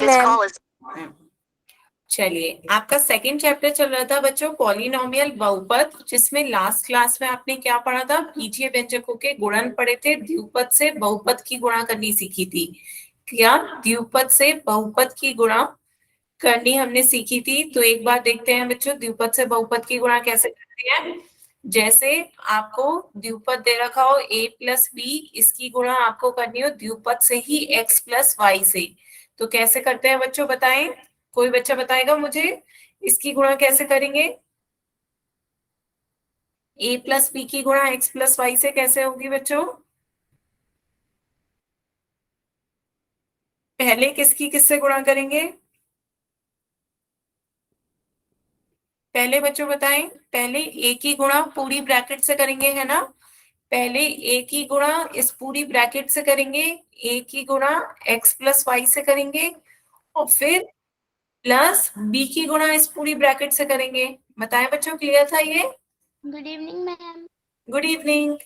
Ma'am. चलिए, आपका second chapter चल रहा था बच्चों पॉलिनोमियल बहुपद, जिसमें लास्ट क्लास में आपने क्या पढ़ा था? बीजीय व्यंजकों के गुणन पढ़े थे, द्विपद से बहुपद की गुणा करनी सीखी थी। क्या द्विपद से बहुपद की गुणा करनी हमने सीखी थी? तो एक बार देखते हैं बच्चों, द्विपद से बहुपद की गुणा कैसे करते हैं। जैसे आपको द्विपद दे रखा हो a प्लस बी, इसकी गुणा आपको करनी हो द्विपद से ही x प्लस वाई से, तो कैसे करते हैं बच्चों बताएं? कोई बच्चा बताएगा मुझे इसकी गुणा कैसे करेंगे? a प्लस बी की गुणा x प्लस वाई से कैसे होगी बच्चों? पहले किसकी किससे गुणा करेंगे? पहले बच्चों बताएं। पहले a की गुणा पूरी ब्रैकेट से करेंगे, है ना? पहले a की गुणा इस पूरी ब्रैकेट से करेंगे, a की गुणा x प्लस वाई से करेंगे, और फिर प्लस b की गुणा इस पूरी ब्रैकेट से करेंगे। बताएं बच्चों, क्लियर था ये? Good evening ma'am. Good evening.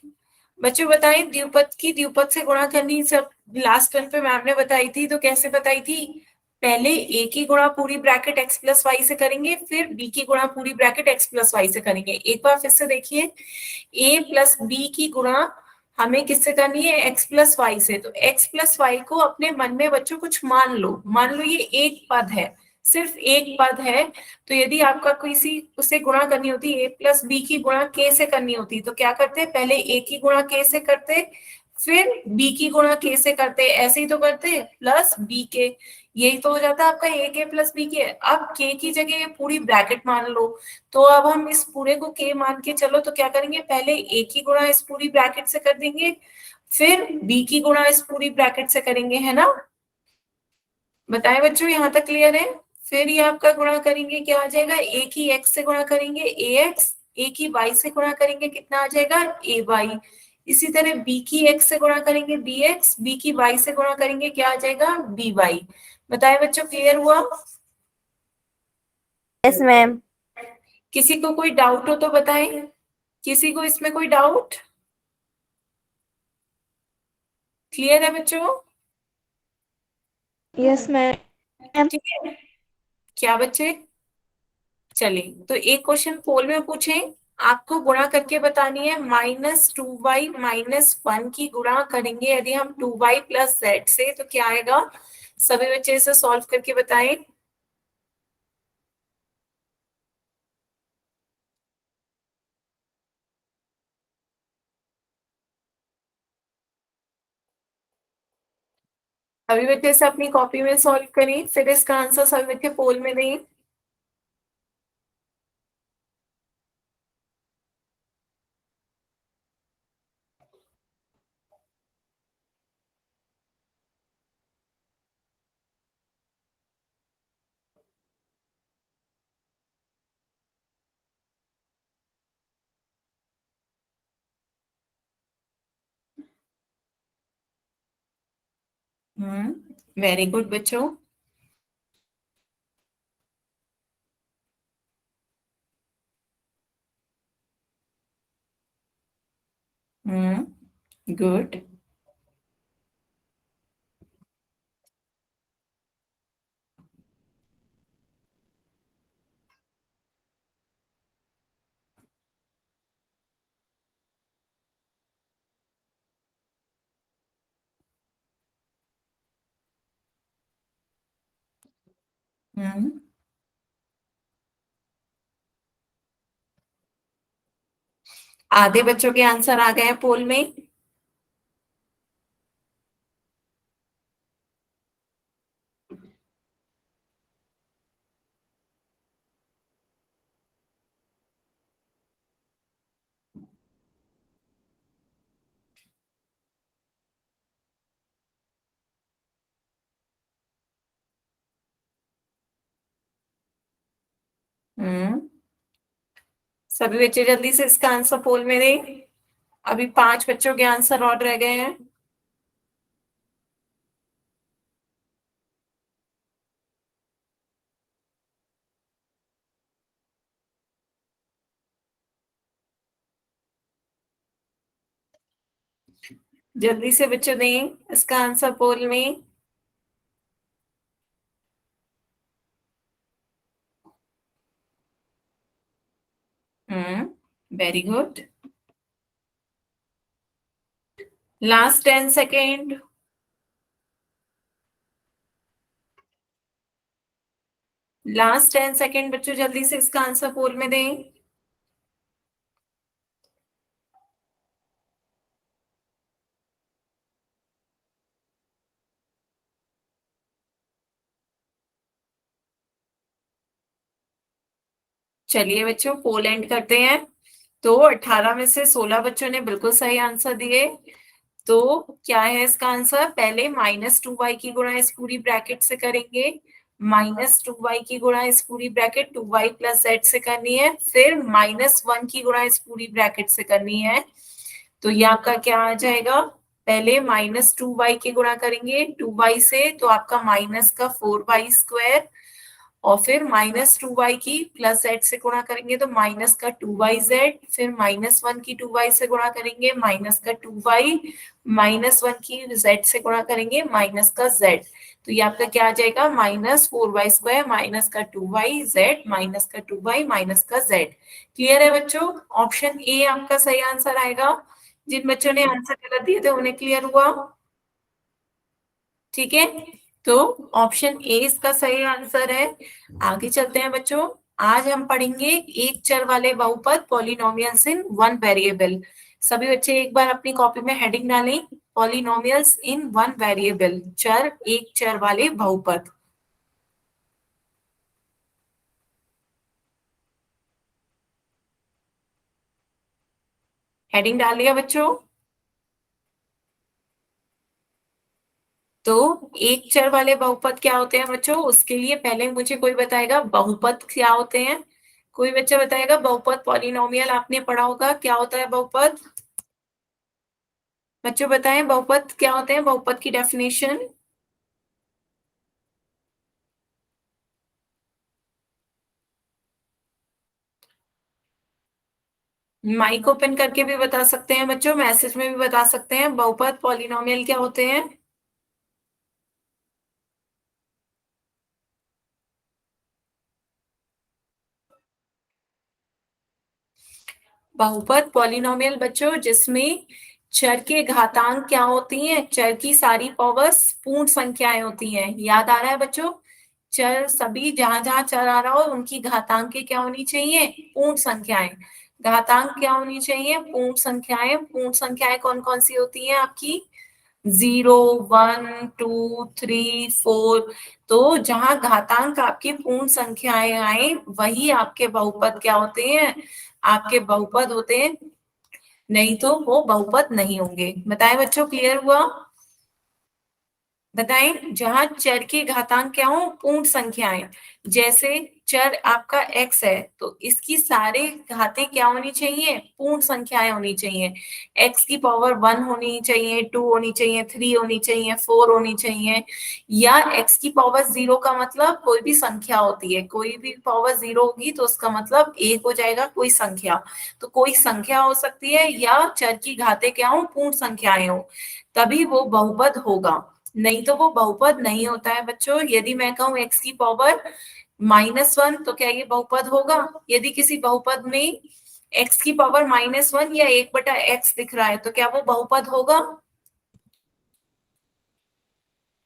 बच्चों बताएं, द्विपद की द्विपद से गुणा करनी सब लास्ट टर्म पे मैम ने बताई थी, तो कैसे बताई थी? पहले a की गुणा पूरी ब्रैकेट x प्लस वाई से करेंगे, फिर b की गुणा पूरी ब्रैकेट x प्लस वाई से करेंगे। एक बार फिर से देखिए, a प्लस बी की गुणा हमें किससे करनी है? x प्लस वाई से। तो x प्लस वाई को अपने मन में बच्चों कुछ मान लो ये एक पद है, सिर्फ एक पद है। तो यदि आपका किसी उसे गुणा करनी होती, a प्लस बी की गुणा k से करनी होती, तो क्या करते? पहले a की गुणा k से करते, फिर b की गुणा k से करते, ऐसे ही तो करते, प्लस b के। यही तो हो जाता है आपका a k प्लस b के। अब k की जगह ये पूरी ब्रैकेट मान लो, तो अब हम इस पूरे को k मान के चलो, तो क्या करेंगे? पहले a की गुणा इस पूरी ब्रैकेट से कर देंगे, फिर b की गुणा इस पूरी ब्रैकेट से करेंगे, है ना? बताएं बच्चों, यहाँ तक क्लियर है? फिर ये आपका गुणा करेंगे, क्या आ जाएगा? a की x से गुणा करेंगे ax, a की y से गुणा करेंगे, कितना आ जाएगा? ay। इसी तरह b की x से गुणा करेंगे bx, b की y से गुणा करेंगे, क्या आ जाएगा? by। बताएं बच्चों, क्लियर हुआ? Yes ma'am. किसी को कोई डाउट हो तो बताएं। किसी को इसमें कोई डाउट? क्लियर है बच्चों? Yes ma'am. ठीक है, क्या बच्चे? चलिए, तो एक क्वेश्चन पोल में पूछें, आपको गुणा करके बतानी है -2y - 1 की गुणा करेंगे यदि हम 2y प्लस जेड से, तो क्या आएगा? सभी बच्चे इसे सॉल्व करके बताएं। सभी बच्चे इसे अपनी कॉपी में सॉल्व करें, फिर इसका आंसर सभी बच्चे पोल में दें। वेरी गुड बच्चों। गुड। आधे बच्चों के आंसर आ गए हैं पोल में। हम्म सभी बच्चे जल्दी से इसका आंसर पोल में दें। अभी 5 बच्चों के आंसर और रह गए हैं। जल्दी से बच्चों दें इसका आंसर पोल में। Very good. Last 10 second. Last 10 second बच्चों, जल्दी से इसका आंसर पोल में दें। चलिए बच्चों, पोल एंड करते हैं। तो 18 में से 16 बच्चों ने बिल्कुल सही आंसर दिए। तो क्या है इसका आंसर? पहले -2y की गुणा इस पूरी ब्रैकेट से करेंगे, -2y की गुणा इस पूरी ब्रैकेट 2y प्लस जेड से करनी है, फिर -1 की गुणा इस पूरी ब्रैकेट से करनी है। तो ये आपका क्या आ जाएगा? पहले -2y की गुणा करेंगे 2y से, तो आपका माइनस का 4y², और फिर -2y की प्लस जेड से गुणा करेंगे तो माइनस का 2yz, फिर -1 की 2y से गुणा करेंगे माइनस का 2y, -1 की z से गुणा करेंगे माइनस का z। तो ये आपका क्या आ जाएगा? -4y² माइनस का 2yz माइनस का 2y माइनस का z। क्लियर है बच्चों? ऑप्शन ए आपका सही आंसर आएगा। जिन बच्चों ने आंसर गलत दिए थे उन्हें क्लियर हुआ? ठीक है, तो ऑप्शन ए इसका सही आंसर है। आगे चलते हैं बच्चों। आज हम पढ़ेंगे एक चर वाले बहुपद, पॉलिनोमियल्स इन वन वेरिएबल। सभी बच्चे एक बार अपनी कॉपी में हेडिंग डालें, पॉलिनोमियल्स इन वन वेरिएबल, चर एक चर वाले बहुपद। हेडिंग डाल लिया बच्चों? तो एक चर वाले बहुपद क्या होते हैं बच्चों? उसके लिए पहले मुझे कोई बताएगा बहुपद क्या होते हैं। कोई बच्चा बताएगा बहुपद, पॉलिनोमियल आपने पढ़ा होगा, क्या होता है बहुपद? बच्चों बताएं बहुपद क्या होते हैं, बहुपद की डेफिनेशन। माइक ओपन करके भी बता सकते हैं बच्चों, मैसेज में भी बता सकते हैं, बहुपद पॉलिनोमियल क्या होते हैं। बहुपद पॉलिनोमियल बच्चों जिसमें चर के घातांक क्या होती हैं? चर की सारी पावर्स पूर्ण संख्याएं होती हैं। याद आ रहा है बच्चों? चर सभी जहां जहां चर आ रहा हो उनकी घातांक क्या होनी चाहिए? पूर्ण संख्याएं। घातांक क्या होनी चाहिए? पूर्ण संख्याएं। पूर्ण संख्याएं कौन कौन सी होती हैं आपकी? 0, 1, 2, 3, 4। तो जहां घातांक आपकी पूर्ण संख्याएं आए वही आपके बहुपद क्या होते हैं? आपके बहुपद होते हैं, नहीं तो वो बहुपद नहीं होंगे। बताएं बच्चों, क्लियर हुआ? बताएं, जहां चर के घातांक क्या हो? पूर्ण संख्याएं। जैसे चर आपका x है तो इसकी सारे घातें क्या होनी चाहिए? पूर्ण संख्याएं होनी चाहिए। x की पावर 1 होनी चाहिए, 2 होनी चाहिए, 3 होनी चाहिए, 4 होनी चाहिए। या x की पावर 0 का मतलब कोई भी संख्या होती है, कोई भी पावर 0 होगी तो उसका मतलब 1 हो जाएगा, कोई संख्या। तो कोई संख्या हो सकती है या चर की घातें क्या हो? पूर्ण संख्याएं हो, तभी वो बहुपद होगा, नहीं तो वो बहुपद नहीं होता है बच्चों। यदि मैं कहूँ x की पावर -1 तो क्या ये बहुपद होगा? यदि किसी बहुपद में x की पावर -1 या 1/x दिख रहा है तो क्या वो बहुपद होगा?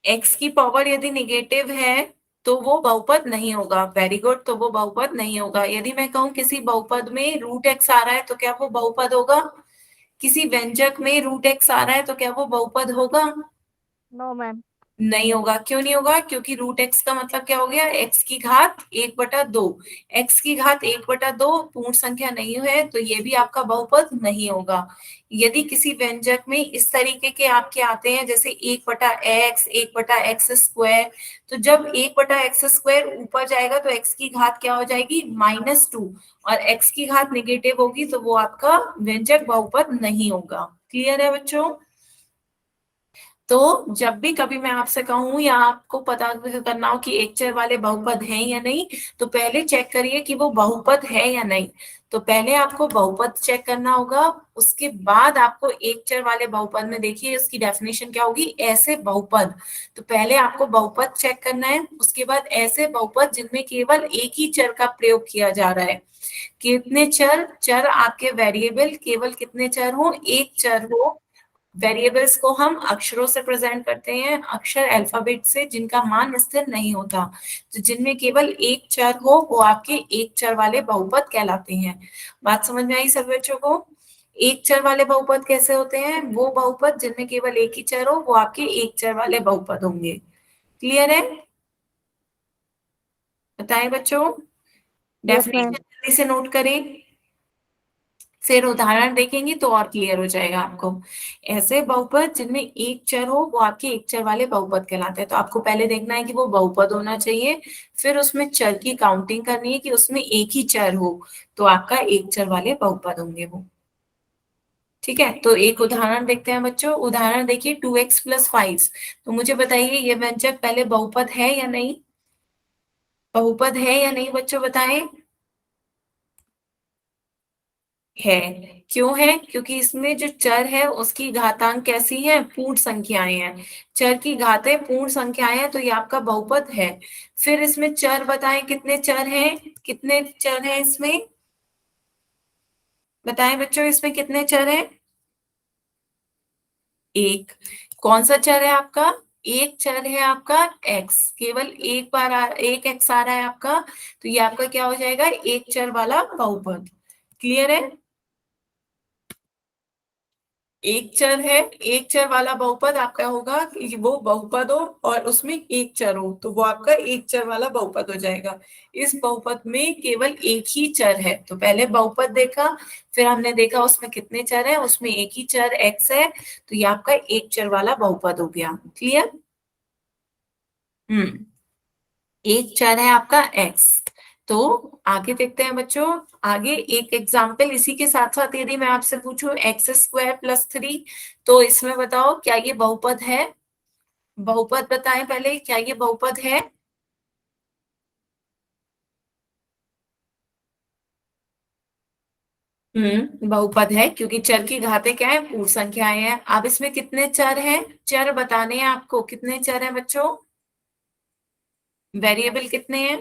x की पावर यदि निगेटिव है तो वो बहुपद नहीं होगा। वेरी गुड, तो वो बहुपद नहीं होगा। यदि मैं कहूँ किसी बहुपद में √x आ रहा है तो क्या वो बहुपद होगा? किसी व्यंजक में √x आ रहा है तो क्या वो बहुपद होगा? No ma'am. नहीं होगा। क्यों नहीं होगा? क्योंकि √x का मतलब क्या हो गया? x की घात 1/2। x की घात 1/2 पूर्ण संख्या नहीं है तो ये भी आपका बहुपद नहीं होगा। यदि किसी व्यंजक में इस तरीके के आपके आते हैं जैसे 1/x, 1/x², तो जब 1/x² ऊपर जाएगा तो x की घात क्या हो जाएगी? -2, और x की घात निगेटिव होगी तो वो आपका व्यंजक बहुपद नहीं होगा। क्लियर है बच्चों? तो जब भी कभी मैं आपसे कहूँ या आपको पता करना हो कि एक चर वाले बहुपद हैं या नहीं, तो पहले चेक करिए कि वो बहुपद है या नहीं। तो पहले आपको बहुपद चेक करना होगा, उसके बाद आपको एक चर वाले बहुपद में देखिए उसकी डेफिनेशन क्या होगी, ऐसे बहुपद। तो पहले आपको बहुपद चेक करना है, उसके बाद ऐसे बहुपद जिनमें केवल एक ही चर का प्रयोग किया जा रहा है। कितने चर, चर आपके वेरिएबल केवल कितने चर हो, एक चर हो। वेरिएबल्स को हम अक्षरों से प्रेजेंट करते हैं, अक्षर अल्फाबेट से, जिनका मान स्थिर नहीं होता। तो जिनमें केवल एक चर हो वो आपके एक चर वाले बहुपद कहलाते हैं। बात समझ में आई सभी बच्चों को? एक चर वाले बहुपद कैसे होते हैं? वो बहुपद जिनमें केवल एक ही चर हो वो आपके एक चर वाले बहुपद होंगे। क्लियर है? बताएं बच्चों, यस डेफिनेशन मैम। जल्दी से नोट करें, फिर उदाहरण देखेंगे तो और क्लियर हो जाएगा आपको। ऐसे बहुपद जिनमें एक चर हो वो आपके एक चर वाले बहुपद कहलाते हैं। तो आपको पहले देखना है कि वो बहुपद होना चाहिए, फिर उसमें चर की काउंटिंग करनी है कि उसमें एक ही चर हो, तो आपका एक चर वाले बहुपद होंगे वो। ठीक है, तो एक उदाहरण देखते हैं बच्चों। उदाहरण देखिए 2x+5। तो मुझे बताइए ये व्यंजक पहले बहुपद है या नहीं? बहुपद है या नहीं बच्चों, बताएं। है। क्यों है? क्योंकि इसमें जो चर है उसकी घातांक कैसी है, पूर्ण संख्याएं हैं। चर की घातें पूर्ण संख्याएं हैं, तो ये आपका बहुपद है। फिर इसमें चर बताएं, कितने चर हैं, कितने चर हैं इसमें, बताएं बच्चों इसमें कितने चर हैं? एक। कौन सा चर है आपका? एक चर है आपका x, केवल एक बार एक x आ रहा है आपका, तो ये आपका क्या हो जाएगा, एक चर वाला बहुपद। क्लियर है? एक चर है, एक चर वाला बहुपद आपका होगा कि वो बहुपद हो और उसमें एक चर हो, तो वो आपका एक चर वाला बहुपद हो जाएगा। इस बहुपद में केवल एक ही चर है। तो पहले बहुपद देखा, फिर हमने देखा उसमें कितने चर है, उसमें एक ही चर x है, तो ये आपका एक चर वाला बहुपद हो गया। क्लियर? हम्म। एक चर है आपका x। तो आगे देखते हैं बच्चों। आगे एक एग्जाम्पल इसी के साथ साथ, यदि मैं आपसे पूछूं x² + 3, तो इसमें बताओ क्या ये बहुपद है? बहुपद बताएं पहले, क्या ये बहुपद है? बहुपद है, क्योंकि चर की घातें क्या है, पूर्ण संख्याएं हैं। अब इसमें कितने चर हैं? चर बताने हैं आपको, कितने चर हैं बच्चों? वेरिएबल कितने हैं?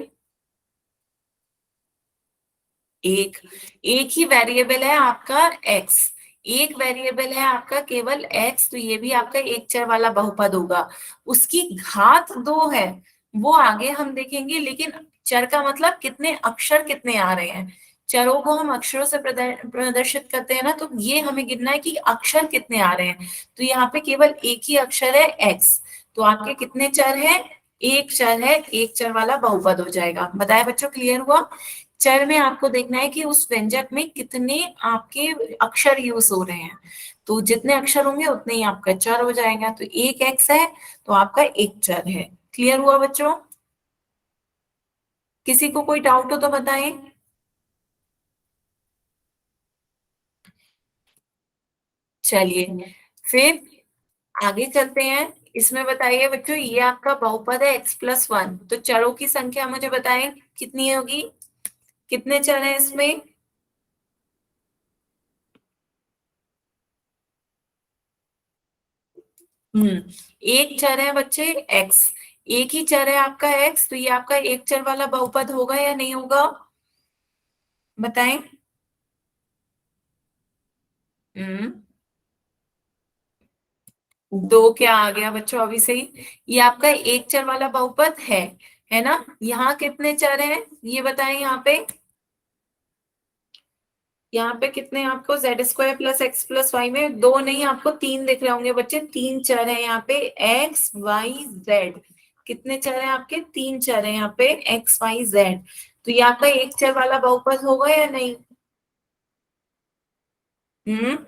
एक। एक ही वेरिएबल है आपका x, एक वेरिएबल है आपका केवल x, तो ये भी आपका एक चर वाला बहुपद होगा। उसकी घात 2 है, वो आगे हम देखेंगे, लेकिन चर का मतलब कितने अक्षर कितने आ रहे हैं। चरों को हम अक्षरों से प्रदर्शित करते हैं ना, तो ये हमें गिनना है कि अक्षर कितने आ रहे हैं। तो यहाँ पे केवल एक ही अक्षर है x, तो आपके कितने चर हैं? एक चर है, एक चर वाला बहुपद हो जाएगा। बताए बच्चों, क्लियर हुआ? चर में आपको देखना है कि उस व्यंजक में कितने आपके अक्षर यूज हो रहे हैं, तो जितने अक्षर होंगे उतने ही आपका चर हो जाएगा। तो एक x है, तो आपका एक चर है। क्लियर हुआ बच्चों? किसी को कोई डाउट हो तो बताएं। चलिए फिर आगे चलते हैं। इसमें बताइए बच्चों, ये आपका बहुपद है x+1, तो चरों की संख्या मुझे बताएं कितनी होगी, कितने चर हैं इसमें? एक चर है बच्चे x, एक ही चर है आपका x, तो ये आपका एक चर वाला बहुपद होगा या नहीं होगा, बताएं। हम्म। दो क्या आ गया बच्चों अभी से ही, ये आपका एक चर वाला बहुपद है ना? यहाँ कितने चर हैं ये बताएं, यहाँ पे कितने आपको, z² + x+y में दो नहीं, आपको तीन दिख रहे होंगे बच्चे, तीन चर है यहाँ पे, x y z। कितने चर है आपके? तीन चर है यहाँ पे, x y z। तो ये आपका एक चर वाला बहुपद होगा या नहीं? हम्म।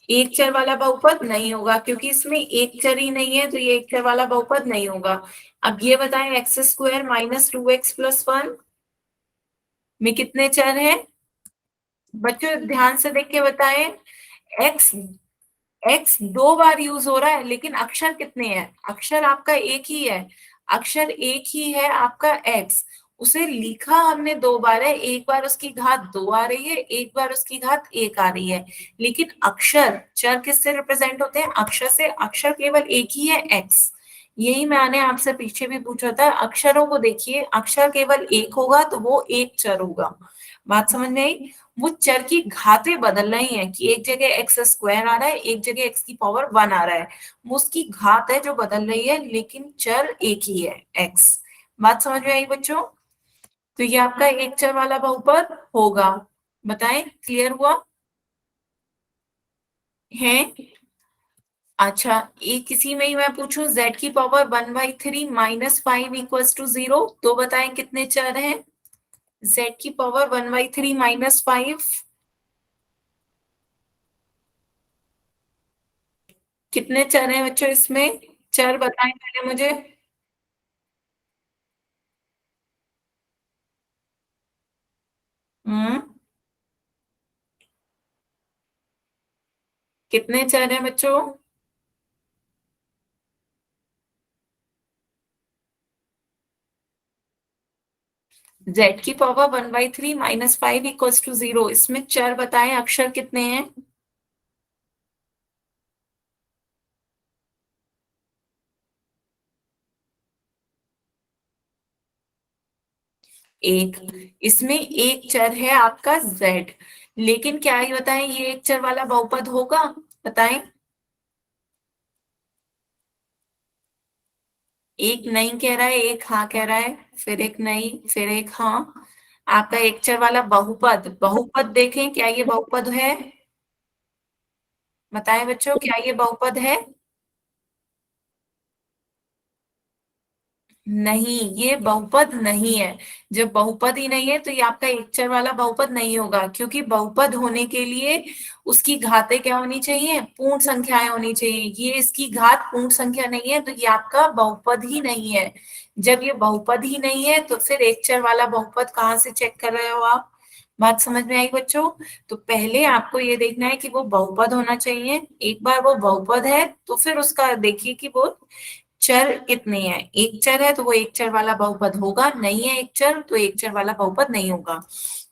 एक चर वाला बहुपद नहीं होगा, क्योंकि इसमें एक चर ही नहीं है, तो ये एक चर वाला बहुपद नहीं होगा। अब ये बताएं, x² - 2x+1 में कितने चर हैं? बच्चों ध्यान से देख के बताएं। x एक्स 2 बार यूज हो रहा है, लेकिन अक्षर कितने हैं? अक्षर आपका एक ही है, अक्षर एक ही है आपका एक्स। उसे लिखा हमने 2 बार है, एक बार उसकी घात 2 आ रही है, एक बार उसकी घात 1 आ रही है। लेकिन अक्षर, चर किससे रिप्रेजेंट होते हैं? अक्षर से। अक्षर केवल एक ही है, एक्स। यही मैंने आपसे पीछे भी पूछा था, अक्षरों को देखिए, अक्षर केवल एक होगा तो वो एक चर होगा। बात समझ में आई? वो चर की घातें बदल रही हैं कि एक जगह एक्स स्क्वायर आ रहा है, एक जगह एक्स की पावर 1 आ रहा है। वो उसकी घात है जो बदल रही है, लेकिन चर एक ही है, एक्स। बात समझ में आई बच्चों? तो ये आपका एक चर वाला बहुपद होगा। बताएं, क्लियर हुआ है? अच्छा, एक किसी में ही मैं पूछूं, z की पावर 1/3 -5 = 0, तो बताएं कितने चर हैं? z की पावर 1/3 -5, कितने चर हैं बच्चों इसमें? चर बताएं पहले मुझे। हम्म, कितने चर हैं बच्चों? z की पावर 1/3 -5 = 0, इसमें चर बताएं, अक्षर कितने हैं? एक। इसमें एक चर है आपका z, लेकिन क्या ये बताएं, ये एक चर वाला बहुपद होगा? बताएं। एक नहीं कह रहा है, एक हाँ कह रहा है, फिर एक नहीं, फिर एक हाँ। आपका एक चर वाला बहुपद, बहुपद देखें, क्या ये बहुपद है? बताएं बच्चों, क्या ये बहुपद है? नहीं, ये बहुपद नहीं है। जब बहुपद ही नहीं है तो ये आपका एक चर वाला बहुपद नहीं होगा, क्योंकि बहुपद होने के लिए उसकी घातें क्या होनी चाहिए? पूर्ण संख्याएं होनी चाहिए। ये इसकी घात पूर्ण संख्या नहीं है, तो ये आपका बहुपद ही नहीं है। जब ये बहुपद ही नहीं है तो फिर एक चर वाला बहुपद कहाँ से चेक कर रहे हो आप? बात समझ में आई बच्चों? तो पहले आपको ये देखना है कि वो बहुपद होना चाहिए। एक बार वो बहुपद है तो फिर उसका देखिए कि वो चर कितने हैं। एक चर है तो वो एक चर वाला बहुपद होगा, नहीं है एक चर तो एक चर वाला बहुपद नहीं होगा।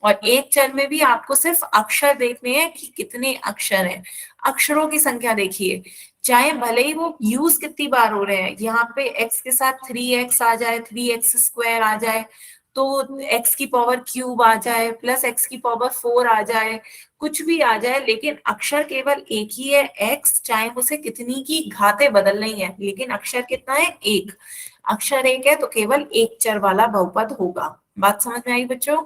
और एक चर में भी आपको सिर्फ अक्षर देखने हैं कि कितने अक्षर हैं। अक्षरों की संख्या देखिए, चाहे भले ही वो यूज कितनी बार हो रहे हैं, यहाँ पे एक्स के साथ 3x आ जाए, 3x² आ जाए, तो एक्स की पावर क्यूब आ जाए, प्लस एक्स की पावर 4 आ जाए, कुछ भी आ जाए, लेकिन अक्षर केवल एक ही है, एक्स। चाहे उसे कितनी की घातें बदल रही हैं, लेकिन अक्षर कितना है? एक। अक्षर एक है तो केवल एक चर वाला बहुपद होगा। बात समझ में आई बच्चों?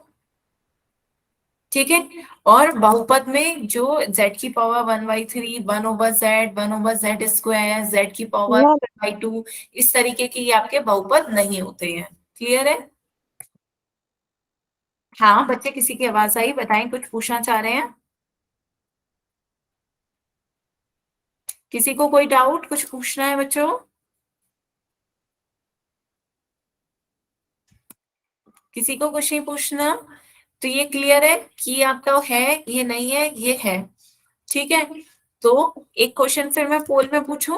ठीक है। और बहुपद में जो z की पावर 1/3, 1/z, 1/z², z की पावर हाँ 1/2, इस तरीके के ये आपके बहुपद नहीं होते हैं। क्लियर है? हाँ बच्चे, किसी की आवाज आई? बताएं, कुछ पूछना चाह रहे हैं? किसी को कोई डाउट, कुछ पूछना है बच्चों? किसी को कुछ नहीं पूछना? तो ये क्लियर है कि ये आपका है, ये नहीं है, ये है। ठीक है। तो एक क्वेश्चन फिर मैं पोल में पूछूं।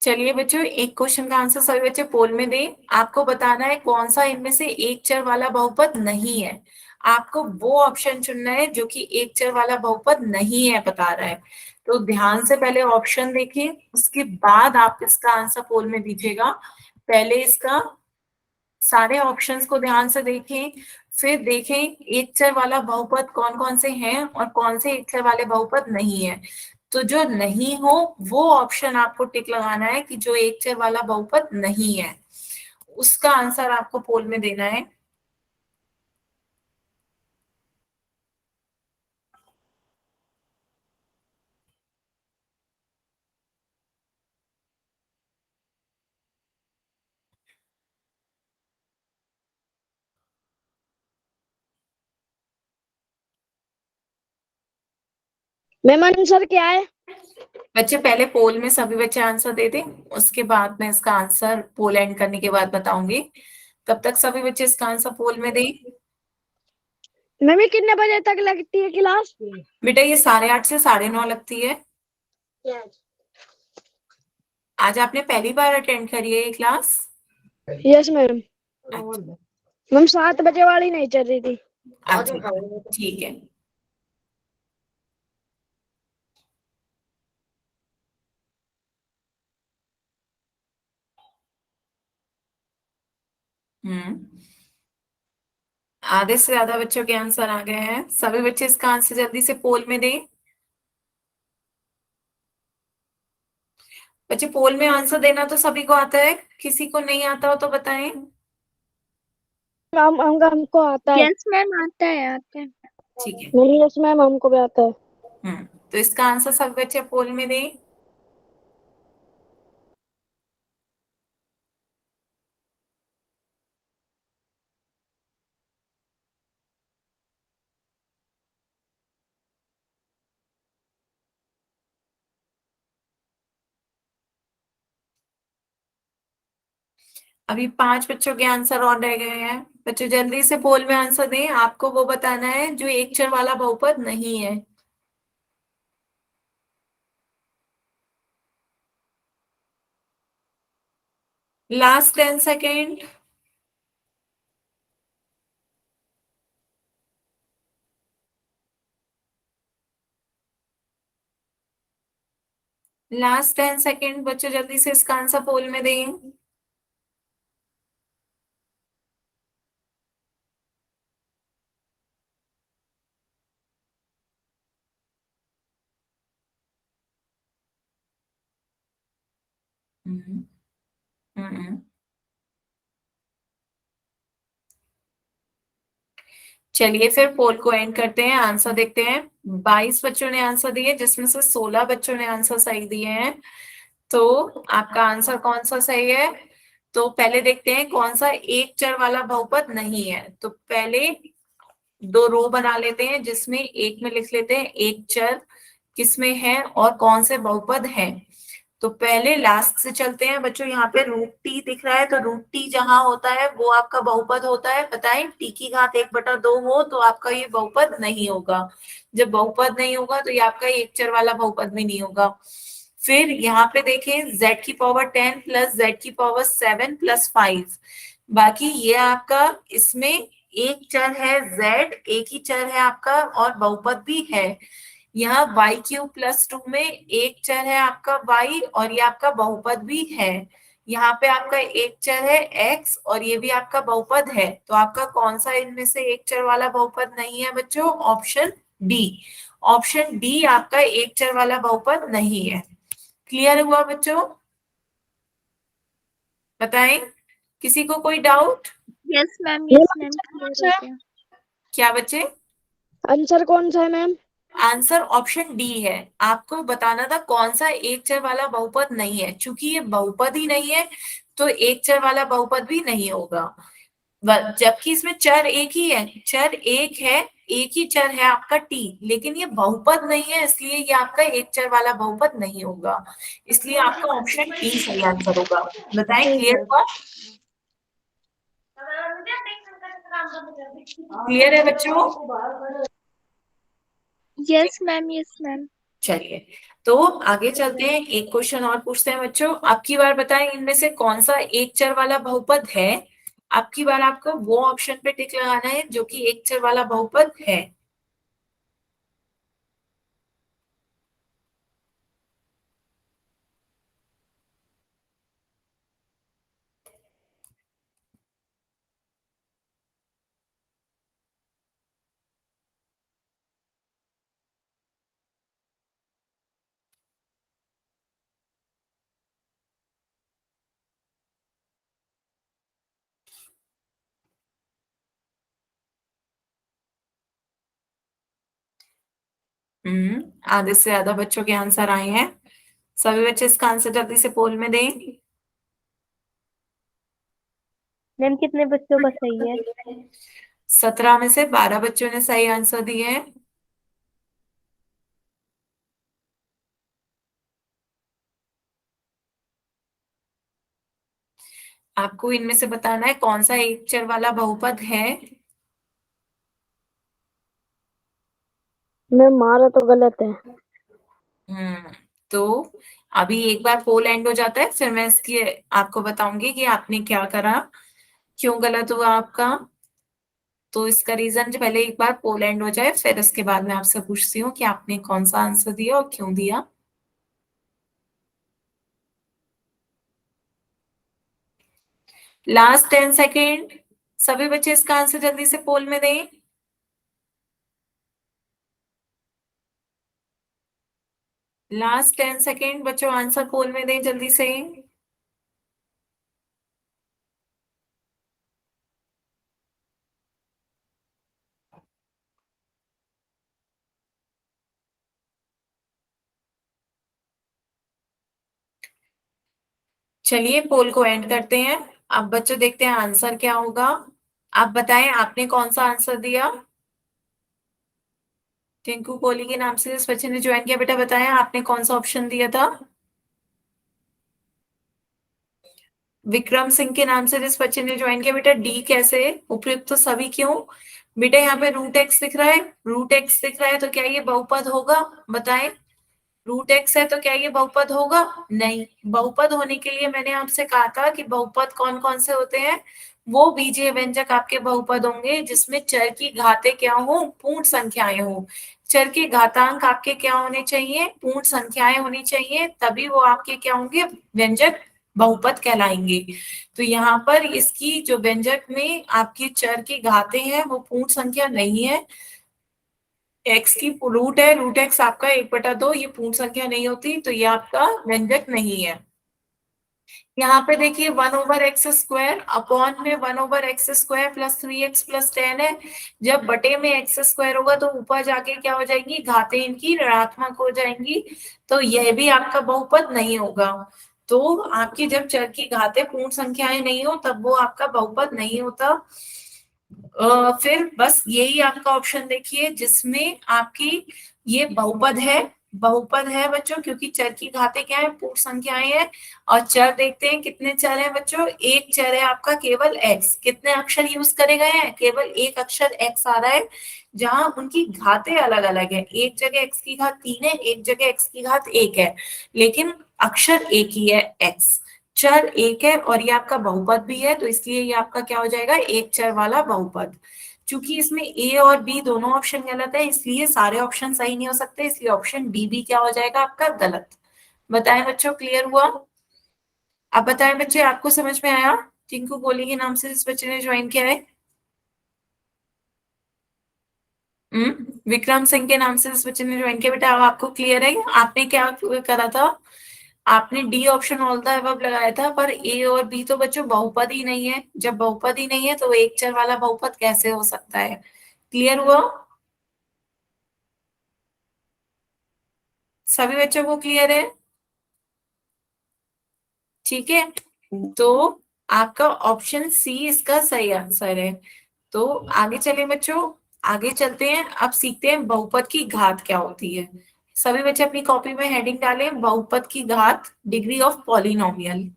चलिए बच्चों, एक क्वेश्चन का आंसर सभी बच्चे पोल में दें। आपको बताना है कौन सा इनमें से एक चर वाला बहुपद नहीं है। आपको वो ऑप्शन चुनना है जो कि एक चर वाला बहुपद नहीं है बता रहा है। तो ध्यान से पहले ऑप्शन देखिए, उसके बाद आप इसका आंसर पोल में दीजिएगा। पहले इसका सारे ऑप्शंस को ध्यान से देखें, फिर देखें एक चर वाला बहुपद कौन कौन से हैं और कौन से एक चर वाले बहुपद नहीं है। तो जो नहीं हो वो ऑप्शन आपको टिक लगाना है कि जो एक चर वाला बहुपद नहीं है, उसका आंसर आपको पोल में देना है। मैम, आंसर क्या है? बच्चे पहले पोल में सभी बच्चे आंसर दे दें, उसके बाद मैं इसका आंसर पोल एंड करने के बाद बताऊंगी। तब तक सभी बच्चे इसका आंसर पोल में दें। मैम, ये कितने बजे तक लगती है क्लास? बेटा ये 8:30 से 9:30 लगती है। आज आपने पहली बार अटेंड करी है ये क्लास? Yes ma'am. अच्छा, मैम 7 बजे वाली नहीं चल रही थी। अच्छा, ठीक है। आधे से ज्यादा बच्चों के आंसर आ गए हैं। सभी बच्चे इसका आंसर जल्दी से पोल में दें। बच्चे पोल में आंसर देना तो सभी को आता है, किसी को नहीं आता हो तो बताएं। हमको आता है। यस मैम, आता है। ठीक है। नहीं यस मैम हमको भी आता है। तो इसका आंसर सभी बच्चे पोल में दें। अभी 5 बच्चों के आंसर और रह गए हैं। बच्चों जल्दी से पोल में आंसर दें। आपको वो बताना है जो एक चर वाला बहुपद नहीं है। Last 10 second. लास्ट 10 सेकेंड बच्चों जल्दी से इसका आंसर पोल में दें। हम्म, हम्म। चलिए फिर पोल को एंड करते हैं, आंसर देखते हैं। 22 बच्चों ने आंसर दिए जिसमें से 16 बच्चों ने आंसर सही दिए हैं। तो आपका आंसर कौन सा सही है? तो पहले देखते हैं कौन सा एक चर वाला बहुपद नहीं है। तो पहले 2 रो बना लेते हैं जिसमें एक में लिख लेते हैं एक चर किसमें है और कौन से बहुपद है। तो पहले लास्ट से चलते हैं बच्चों। यहाँ पे रूट टी दिख रहा है, तो रूट टी जहां होता है वो आपका बहुपद होता है। बताएं, टी की घात 1/2 हो तो आपका ये बहुपद नहीं होगा। जब बहुपद नहीं होगा तो ये आपका एक चर वाला बहुपद भी नहीं होगा। फिर यहाँ पे देखें z की पावर 10 प्लस z की पावर 7 प्लस 5। बाकी ये आपका इसमें एक चर है z, एक ही चर है आपका और बहुपद भी है। यहाँ y³ + 2 में एक चर है आपका y और ये आपका बहुपद भी है। यहाँ पे आपका एक चर है x और ये भी आपका बहुपद है। तो आपका कौन सा इनमें से एक चर वाला बहुपद नहीं है बच्चों? Option D. ऑप्शन डी आपका एक चर वाला बहुपद नहीं है। क्लियर हुआ बच्चों? बताएं, किसी को कोई doubt? Yes ma'am, ma'am clear हो गया। क्या बच्चे? आंसर कौन सा है मैम? आंसर ऑप्शन डी है। आपको बताना था कौन सा एक चर वाला बहुपद नहीं है। चूंकि ये बहुपद ही नहीं है तो एक चर वाला बहुपद भी नहीं होगा। जबकि इसमें चर एक ही है, चर एक है, एक ही चर है आपका टी, लेकिन ये बहुपद नहीं है इसलिए ये आपका एक चर वाला बहुपद नहीं होगा। इसलिए आपका ऑप्शन डी सही आंसर होगा। बताएं, क्लियर हुआ? क्लियर है बच्चों? Yes ma'am. चलिए, तो आगे चलते हैं। एक क्वेश्चन और पूछते हैं बच्चों। आपकी बार बताएं इनमें से कौन सा एक चर वाला बहुपद है। आपकी बार आपको वो ऑप्शन पे टिक लगाना है जो कि एक चर वाला बहुपद है। आधे से ज्यादा बच्चों के आंसर आए हैं। सभी बच्चे इसका आंसर जल्दी से पोल में दें। मैम कितने बच्चों का सही है? 17 में से 12 बच्चों ने सही आंसर दिए हैं। आपको इनमें से बताना है कौन सा एक चर वाला बहुपद है। मैम हमारा तो गलत है। हम्म तो अभी एक बार पोल एंड हो जाता है, फिर मैं इसकी आपको बताऊंगी कि आपने क्या करा, क्यों गलत हुआ आपका। तो इसका रीजन जो पहले एक बार पोल एंड हो जाए, फिर उसके बाद मैं आपसे पूछती हूँ कि आपने कौन सा आंसर दिया और क्यों दिया। लास्ट 10 सेकेंड, सभी बच्चे इसका आंसर जल्दी से पोल में दें। लास्ट 10 सेकेंड बच्चों, आंसर पोल में दें जल्दी से। चलिए पोल को एंड करते हैं। अब बच्चों देखते हैं आंसर क्या होगा। आप बताएं आपने कौन सा आंसर दिया। टिंकू कोहली के नाम से जिस बच्चे ने ज्वाइन किया, बेटा बताएं आपने कौन सा ऑप्शन दिया था। विक्रम सिंह के नाम से जिस बच्चे ने ज्वाइन किया, बेटा डी कैसे, उपयुक्त तो सभी क्यों। बेटा यहाँ पे रूट एक्स दिख रहा है, रूट एक्स दिख रहा है तो क्या ये बहुपद होगा, बताएं। रूट एक्स है तो क्या ये बहुपद होगा, नहीं। बहुपद होने के लिए मैंने आपसे कहा था कि बहुपद कौन कौन से होते हैं, वो बीजीय व्यंजक आपके बहुपद होंगे जिसमें चर की घातें क्या हो, पूर्ण संख्याएं हो। चर के घातांक आपके क्या होने चाहिए, पूर्ण संख्याएं होनी चाहिए, तभी वो आपके क्या होंगे, व्यंजक बहुपद कहलाएंगे। तो यहाँ पर इसकी जो व्यंजक में आपकी चर की घातें हैं वो पूर्ण संख्या नहीं है। एक्स की रूट है, रूट एक्स आपका 1/2, ये पूर्ण संख्या नहीं होती, तो ये आपका व्यंजक नहीं है। यहाँ पे देखिए 1/x² अपॉन में 1/x² प्लस 3x प्लस 10 है। जब बटे में x² होगा तो ऊपर जाके क्या हो जाएंगी, घातें इनकी ऋणात्मक हो जाएंगी, तो यह भी आपका बहुपद नहीं होगा। तो आपकी जब चर की घातें पूर्ण संख्याएं नहीं हो तब वो आपका बहुपद नहीं होता। फिर बस यही आपका ऑप्शन देखिए जिसमें आपकी ये बहुपद है। बहुपद है बच्चों क्योंकि चर की घातें क्या है, पूर्ण संख्याएं हैं। और चर देखते हैं कितने चर हैं बच्चों, एक चर है आपका केवल x। कितने अक्षर यूज करे गए हैं, केवल एक अक्षर x आ रहा है, जहां उनकी घातें अलग अलग है। एक जगह x की घात 3 है, एक जगह x की घात 1 है, लेकिन अक्षर एक ही है x। चर एक है और ये आपका बहुपद भी है, तो इसलिए ये आपका क्या हो जाएगा, एक चर वाला बहुपद। चूंकि इसमें ए और बी दोनों ऑप्शन गलत है, इसलिए सारे ऑप्शन सही नहीं हो सकते, इसलिए ऑप्शन डी भी क्या हो जाएगा आपका गलत। बताएं बच्चों, क्लियर हुआ। अब बताएं बच्चे, आपको समझ में आया। टिंकू कोहली के नाम से जिस बच्चे ने ज्वाइन किया है, विक्रम सिंह के नाम से जिस बच्चे ने ज्वाइन किया, बेटा अब आपको क्लियर है। आपने क्या करा था, आपने D option all the above लगाया था, पर ए और बी तो बच्चों बहुपद ही नहीं है। जब बहुपद ही नहीं है तो एक चर वाला बहुपद कैसे हो सकता है। क्लियर हुआ सभी बच्चों को, क्लियर है, ठीक है। तो आपका ऑप्शन सी इसका सही आंसर है। तो आगे चले बच्चों, आगे चलते हैं, अब सीखते हैं बहुपद की घात क्या होती है। सभी बच्चे अपनी कॉपी में हेडिंग डालें, बहुपद की घात, डिग्री ऑफ पॉलिनोमियल।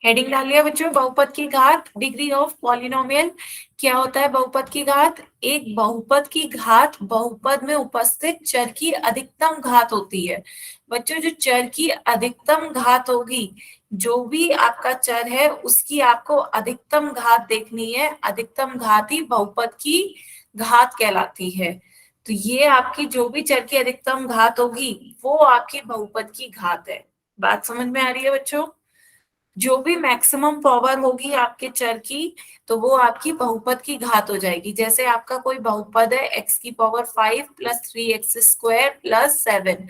हेडिंग डाल लिया बच्चों, बहुपद की घात, डिग्री ऑफ पॉलिनोमियल। क्या होता है बहुपद की घात, एक बहुपद की घात बहुपद में उपस्थित चर की अधिकतम घात होती है। बच्चों जो चर की अधिकतम घात होगी, जो भी आपका चर है उसकी आपको अधिकतम घात देखनी है, अधिकतम घात ही बहुपद की घात कहलाती है। तो ये आपकी जो भी चर की अधिकतम घात होगी वो आपकी बहुपद की घात है। बात समझ में आ रही है बच्चों। जो भी मैक्सिमम पावर होगी आपके चर की, तो वो आपकी बहुपद की घात हो जाएगी। जैसे आपका कोई बहुपद है x⁵ प्लस 3x² प्लस 7,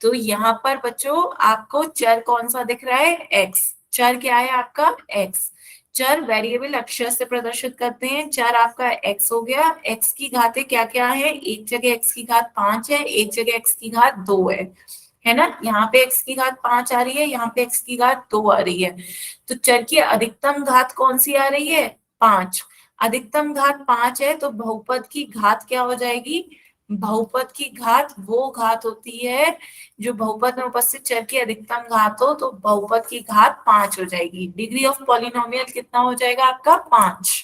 तो यहाँ पर बच्चों आपको चर कौन सा दिख रहा है, x। चर क्या है आपका, x। चर वेरिएबल अक्षर से प्रदर्शित करते हैं, चर आपका x हो गया। x की घातें क्या क्या है, एक जगह x की घात 5 है, एक जगह x की घात 2 है। है ना। यहाँ पे x की घात 5 आ रही है, यहाँ पे x की घात 2 आ रही है, तो चर की अधिकतम घात कौन सी आ रही है? 5। अधिकतम घात 5 है तो बहुपद की घात क्या हो जाएगी? बहुपद की घात वो घात होती है जो बहुपद में उपस्थित चर की अधिकतम घात हो, तो बहुपद की घात 5 हो जाएगी। डिग्री ऑफ पॉलिनोमियल कितना हो जाएगा आपका? 5।